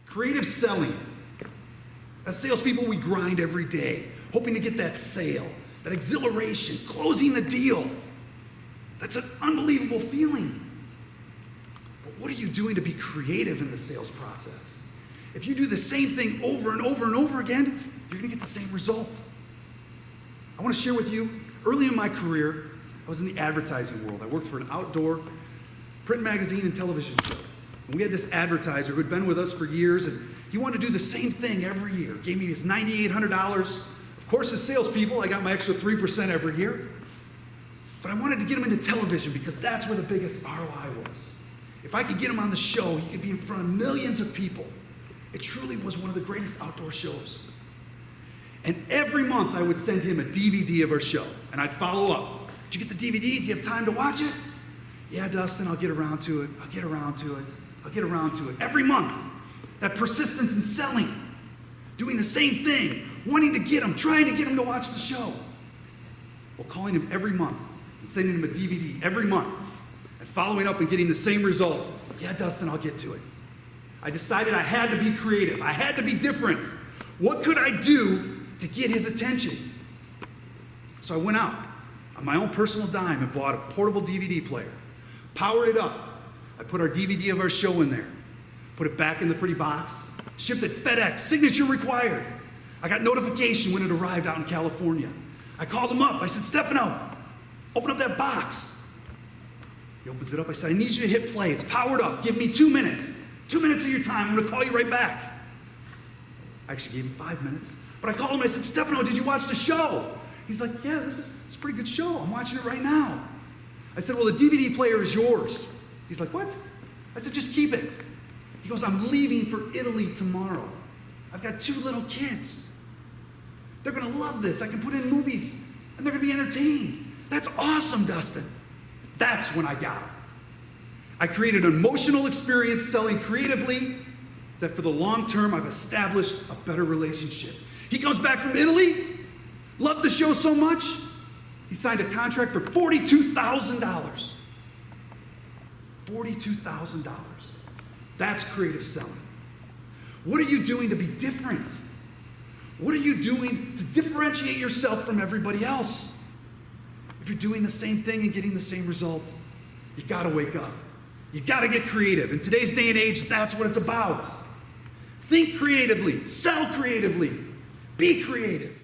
Creative selling. As salespeople, we grind every day, hoping to get that sale, that exhilaration, closing the deal. That's an unbelievable feeling. But what are you doing to be creative in the sales process? If you do the same thing over and over and over again, you're going to get the same result. I want to share with you, early in my career, I was in the advertising world. I worked for an outdoor print magazine and television show. And we had this advertiser who had been with us for years, and he wanted to do the same thing every year. Gave me his $9,800. Of course, as salespeople, I got my extra 3% every year. But I wanted to get him into television because that's where the biggest ROI was. If I could get him on the show, he could be in front of millions of people. It truly was one of the greatest outdoor shows. And every month I would send him a DVD of our show, and I'd follow up. Did you get the DVD? Do you have time to watch it? Yeah, Dustin, I'll get around to it. I'll get around to it. I'll get around to it. Every month, that persistence in selling, doing the same thing, wanting to get him, trying to get him to watch the show. Well, calling him every month and sending him a DVD every month and following up and getting the same result. Yeah, Dustin, I'll get to it. I decided I had to be creative. I had to be different. What could I do to get his attention? So I went out on my own personal dime and bought a portable DVD player, powered it up. I put our DVD of our show in there, put it back in the pretty box, shipped it FedEx, signature required. I got notification when it arrived out in California. I called him up. I said, Stefano, open up that box. He opens it up. I said, I need you to hit play. It's powered up. Give me 2 minutes. 2 minutes of your time. I'm going to call you right back. I actually gave him 5 minutes. But I called him. I said, Stefano, did you watch the show? He's like, yeah, it's a pretty good show. I'm watching it right now. I said, well, the DVD player is yours. He's like, what? I said, just keep it. He goes, I'm leaving for Italy tomorrow. I've got 2 little kids. They're going to love this. I can put in movies, and they're going to be entertained. That's awesome, Dustin. That's when I got it. I created an emotional experience selling creatively that for the long term, I've established a better relationship. He comes back from Italy, loved the show so much, he signed a contract for $42,000. $42,000. That's creative selling. What are you doing to be different? What are you doing to differentiate yourself from everybody else? If you're doing the same thing and getting the same result, you gotta wake up. You gotta get creative. In today's day and age, that's what it's about. Think creatively, sell creatively, be creative.